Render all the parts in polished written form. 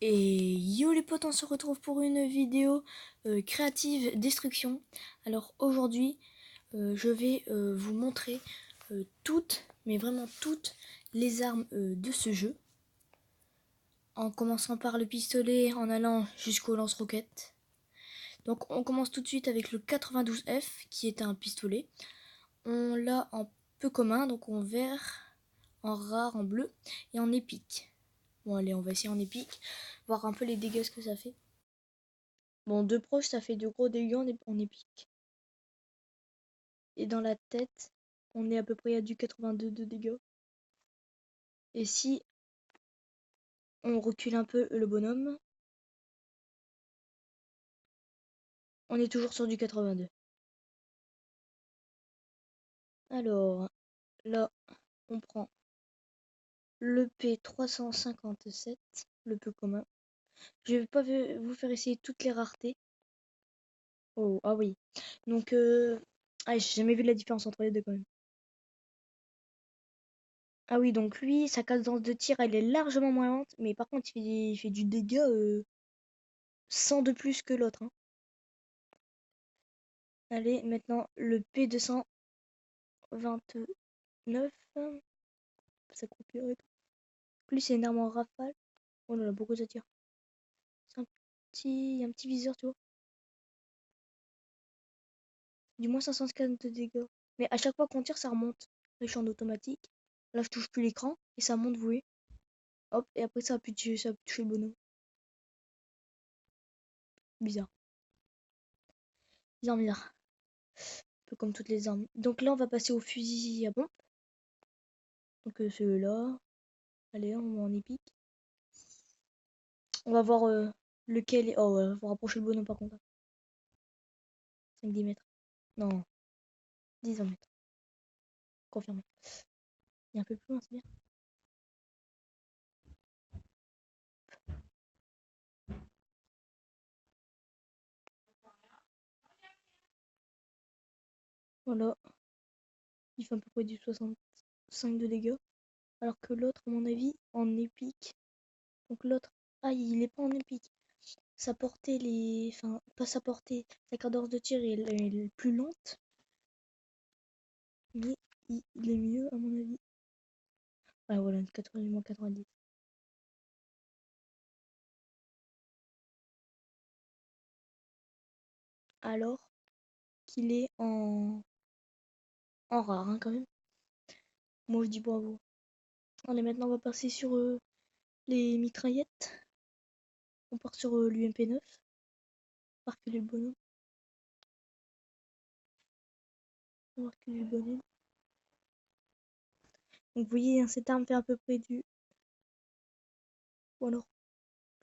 Et yo les potes, on se retrouve pour une vidéo créative destruction. Alors aujourd'hui, je vais vous montrer toutes, mais vraiment toutes les armes de ce jeu. En commençant par le pistolet, en allant jusqu'au lance-roquettes. Donc on commence tout de suite avec le 92F, qui est un pistolet. On l'a en peu commun, donc en vert, en rare, en bleu et en épique. Bon allez, on va essayer en épique, voir un peu les dégâts ce que ça fait. Bon, de proche, ça fait de gros dégâts en épique. Et dans la tête, on est à peu près à du 82 de dégâts. Et si on recule un peu le bonhomme, on est toujours sur du 82. Alors, là, on prend le P357, le peu commun. Je vais pas vous faire essayer toutes les raretés. Oh, ah oui. Donc, j'ai jamais vu la différence entre les deux quand même. Ah oui, donc lui, sa cadence de tir, elle est largement moins lente, mais par contre, il fait du dégât 100 de plus que l'autre. Hein. Allez, maintenant, le P229, ça coupure et tout. Plus, c'est une arme en rafale. Oh là là, beaucoup ça tire. C'est un petit viseur, tu vois. Du moins 550 de dégâts. Mais à chaque fois qu'on tire, ça remonte. Là, je suis en automatique. Là, je touche plus l'écran et ça monte, vous voyez. Hop, et après, ça a pu tuer, ça a pu toucher le bonhomme. Bizarre. Bizarre, bizarre. Un peu comme toutes les armes. Donc là, on va passer au fusil à pompe. Donc celui-là. Allez, on va en épique. On va voir lequel est. Oh, ouais, faut rapprocher le bonhomme par contre. 5-10 mètres. Non, 10 mètres. Confirmé. Il est un peu plus loin, c'est bien. Voilà. Il fait à peu près du 65 de dégâts. Alors que l'autre, à mon avis, en épique. Donc l'autre. Ah, il est pas en épique. Sa portée, enfin, pas sa portée. Sa cadence de tir est plus lente. Mais il est mieux, à mon avis. Ah, voilà, 80, 90. Alors qu'il est en rare, hein, quand même. Moi, je dis bravo. Allez, maintenant, on va passer sur les mitraillettes. On part sur l'UMP9. On va reculer le bonhomme. On va reculer le bonhomme. Donc, vous voyez, hein, cette arme fait à peu près du. Ou alors,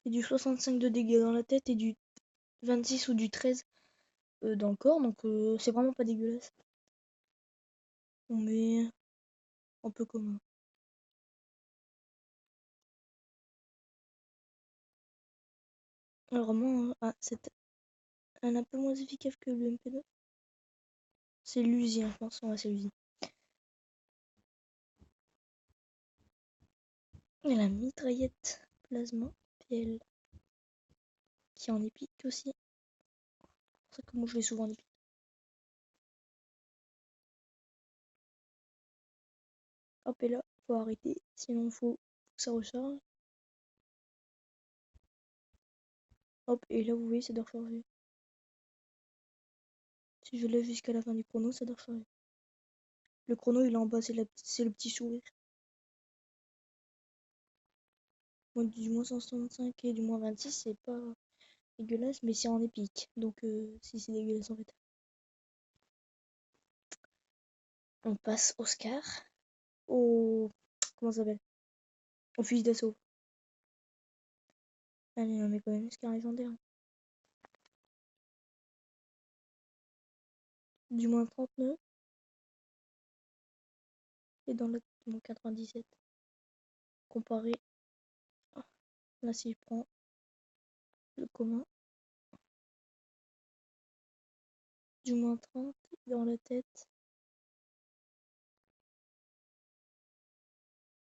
fait du 65 de dégâts dans la tête et du 26 ou du 13 dans le corps. Donc, c'est vraiment pas dégueulasse. On met un peu commun. Alors, vraiment, elle est un peu moins efficace que le MP9. C'est l'Uzi, hein, je pense. Ouais, c'est l'Uzi. Et la mitraillette plasma PL qui est en épique aussi. C'est pour ça que moi je l'ai souvent en épique. Hop, et là, faut arrêter, sinon faut que ça recharge. Hop, et là vous voyez, ça doit recharger. Si je lève jusqu'à la fin du chrono, ça doit recharger. Le chrono il est en bas, c'est le petit sourire. Bon, du moins 165 et du moins 26, c'est pas dégueulasse, mais c'est en épique. Donc si c'est dégueulasse en fait. On passe au Scar. Au. Comment ça s'appelle? Au fusil d'assaut. Allez, on met quand même Scar légendaire. Du moins 39. Et dans le 97. Comparé. Là, si je prends le commun, du moins 30 dans la tête.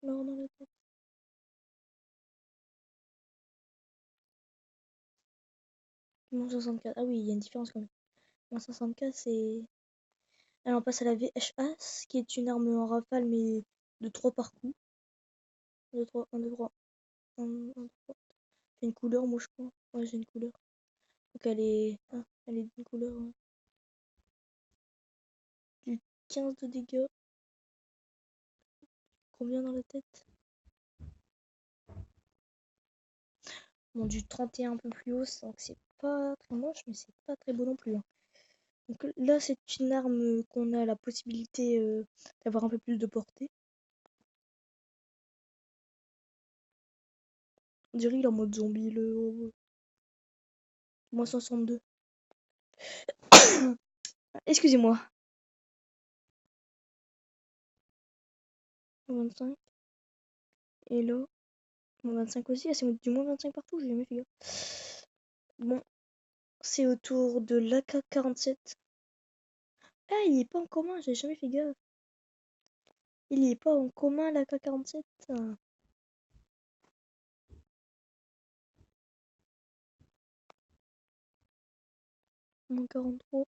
Non, dans la tête. Moins 64. Ah oui, il y a une différence quand même. Moins 64, c'est. Alors on passe à la VHS, qui est une arme en rafale, mais de 3 par coup. 2, 3, 1, 2, 3. 1, 2, 3. J'ai une couleur, moi je crois. Ouais, j'ai une couleur. Donc elle est. Ah, elle est d'une couleur. Du 15 de dégâts. Combien dans la tête? Bon, du 31 un peu plus haut, donc c'est pas très moche, mais c'est pas très beau non plus, hein. Donc là, c'est une arme qu'on a la possibilité d'avoir un peu plus de portée. On dirait il est en mode zombie, le moins 62. Excusez-moi. 25. Et là, moins 25 aussi. Ah, c'est du moins 25 partout, j'ai jamais fait gaffe. Bon, c'est autour de l'AK-47. Ah, il est pas en commun, j'ai jamais fait gaffe. Il est pas en commun l'AK-47. Moins 43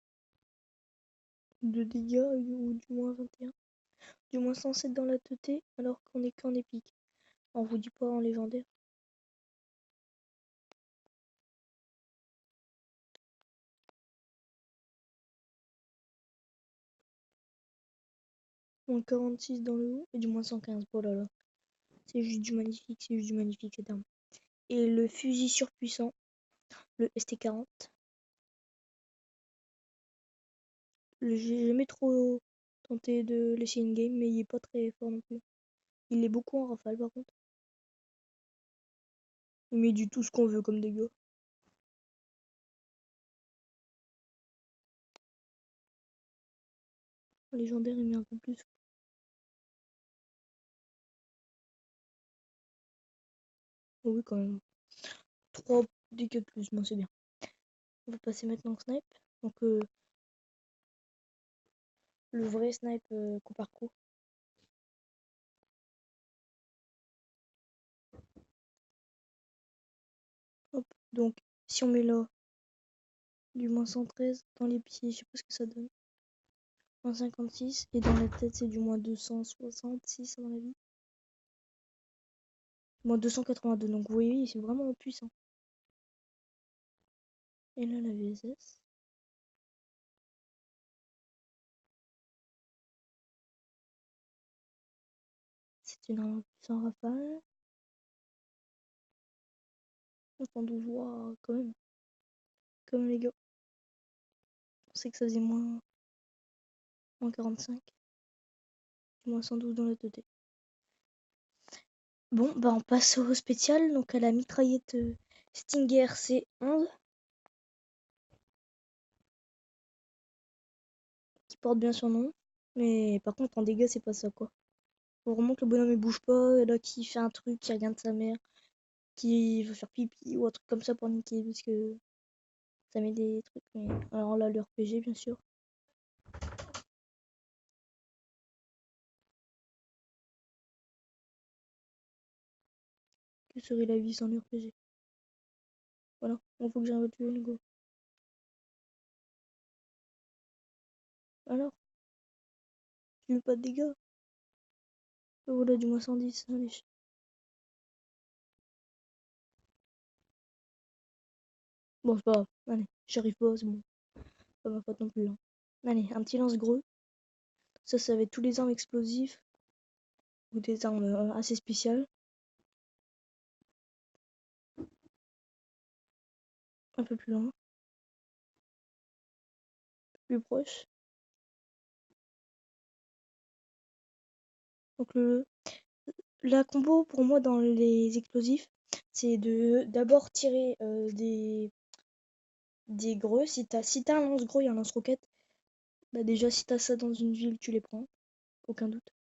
de dégâts ou du moins 21. Du moins 107 dans la TT alors qu'on est qu'en épique. On vous dit pas en légendaire. Moins 46 dans le haut et du moins 115. Oh là là. C'est juste du magnifique, c'est juste du magnifique cette arme. Et le fusil surpuissant, le ST40. J'ai jamais trop tenté de laisser une game, mais il est pas très fort non plus. Il est beaucoup en rafale par contre. Il met du tout ce qu'on veut comme dégâts. En légendaire, il met un peu plus. Oh oui, quand même. 3 dégâts de plus, moi c'est bien. On va passer maintenant au snipe. Donc, le vrai snipe coup par coup. Hop. Donc, si on met là du moins 113 dans les pieds, je sais pas ce que ça donne. Moins 56. Et dans la tête, c'est du moins 266 à mon avis. Moins 282. Donc, vous voyez, c'est vraiment puissant. Et là, la VSS. C'est une arme sans rafale. 112 watts, quand même. Comme les gars. On sait que ça faisait moins 45. Moins 112 dans la TT. Bon, bah on passe au spécial, donc à la mitraillette Stinger C11. Qui porte bien son nom. Mais par contre, en dégâts, c'est pas ça, quoi. Faut vraiment que le bonhomme il bouge pas, et là, qui fait un truc, qui regarde sa mère, qui veut faire pipi ou un truc comme ça pour niquer, parce que ça met des trucs. Mais... alors là, le RPG, bien sûr. Que serait la vie sans le RPG? Voilà, il faut que j'arrête le tuer, go. Alors, tu veux pas de dégâts? Voilà, du moins 110, allez. Bon, c'est pas grave, allez, j'arrive pas, c'est bon. Pas ma faute non plus, hein. Allez, un petit lance-greux. Ça va être tous les armes explosives. Ou des armes assez spéciales. Un peu plus loin. Plus proche. Donc la combo pour moi dans les explosifs, c'est de d'abord tirer des greux. Si t'as un lance-gros et un lance-roquette, bah déjà si t'as ça dans une ville, tu les prends. Aucun doute.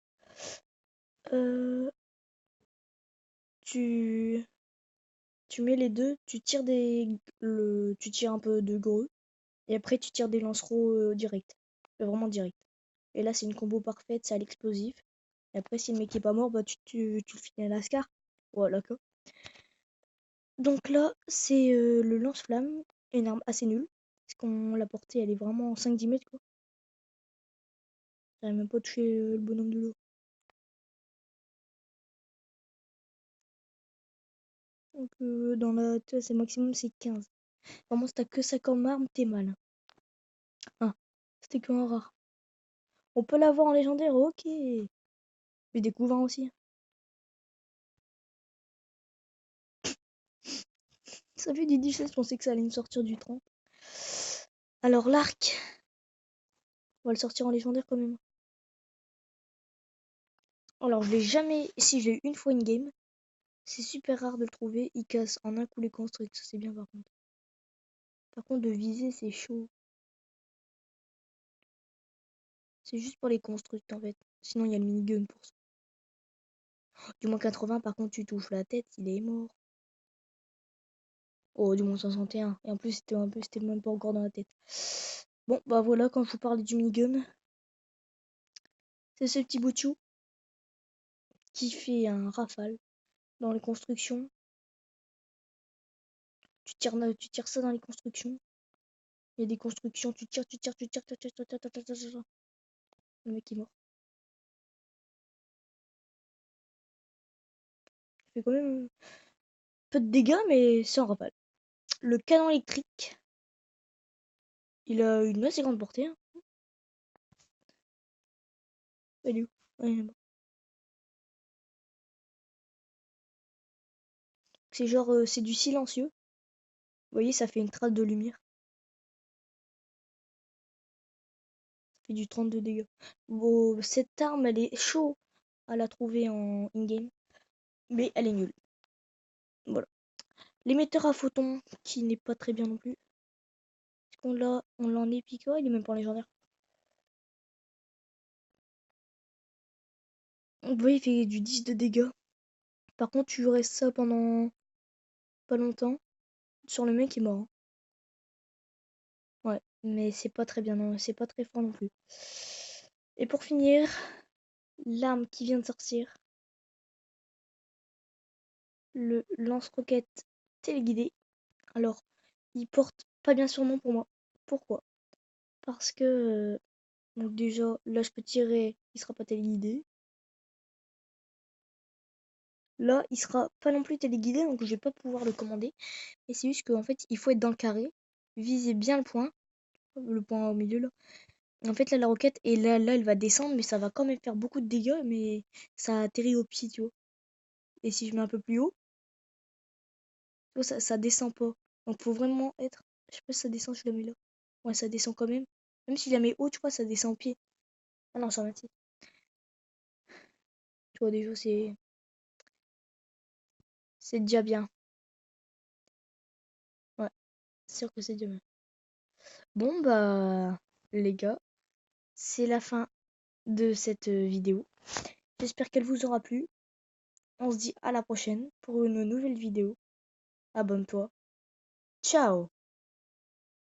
Euh, tu, tu mets les deux, tu tires un peu de greux. Et après tu tires des lanceraux direct. Vraiment direct. Et là c'est une combo parfaite, c'est à l'explosif. Et après si le mec est pas mort, bah tu le finis à la Scar. Voilà quoi. Donc là, c'est le lance-flamme. une arme assez nulle. Parce qu'on l'a portée, elle est vraiment en 5-10 mètres quoi. J'arrive même pas à toucher le bonhomme de l'eau. Donc dans la c'est maximum c'est 15. Vraiment si t'as que ça comme arme, t'es mal. Ah, c'était que en rare. On peut l'avoir en légendaire, ok. J'ai découvert aussi. Ça fait du 17, je pensais que ça allait me sortir du 30. Alors l'arc, on va le sortir en légendaire quand même. Alors je l'ai jamais, si je l'ai eu une fois une game, c'est super rare de le trouver, il casse en un coup les constructs, ça c'est bien par contre. Par contre de viser c'est chaud. C'est juste pour les constructs en fait. Sinon il y a le minigun pour ça. Du moins 80 par contre tu touches la tête, il est mort. Oh du moins 61. Et en plus c'était même pas encore dans la tête. Bon bah voilà quand je vous parlais du minigun. C'est ce petit bout de chou qui fait un rafale dans les constructions. Tu tires ça dans les constructions. Il y a des constructions, tu tires. Le mec est mort. Il fait quand même peu de dégâts, mais c'est un rafale. Le canon électrique, il a une assez grande portée. Hein. Il est où? Ah, il est là-bas. C'est genre, c'est du silencieux. Vous voyez, ça fait une trace de lumière. Ça fait du 32 dégâts. Bon, cette arme, elle est chaud à la trouver en in-game. Mais elle est nulle. Voilà. L'émetteur à photons, qui n'est pas très bien non plus. Est-ce on l'a en épique? Oh, il est même pas en légendaire. Vous voyez, il fait du 10 de dégâts. Par contre, tu restes ça pendant pas longtemps. Sur le mec, il est mort. Hein. Ouais, mais c'est pas très bien, non, c'est pas très fort non plus. Et pour finir, l'arme qui vient de sortir. Le lance-roquette téléguidé. Alors, il porte pas bien son nom pour moi. Pourquoi? Parce que donc déjà, là je peux tirer, il sera pas téléguidé. Là, il sera pas non plus téléguidé, donc je vais pas pouvoir le commander. Et c'est juste qu'en fait, il faut être dans le carré, viser bien le point au milieu là. En fait, là, la roquette, et là, elle va descendre, mais ça va quand même faire beaucoup de dégâts, mais ça atterrit au pied, tu vois. Et si je mets un peu plus haut, tu vois, ça descend pas. Donc, faut vraiment être. Je sais pas si ça descend, je la mets là. Ouais, ça descend quand même. Même si je la mets haut, tu vois, ça descend au pied. Ah non, ça va, tu vois, déjà, c'est déjà bien. Ouais, c'est sûr que c'est déjà bien. Bon, bah, les gars, c'est la fin de cette vidéo. J'espère qu'elle vous aura plu. On se dit à la prochaine pour une nouvelle vidéo. Abonne-toi. Ciao!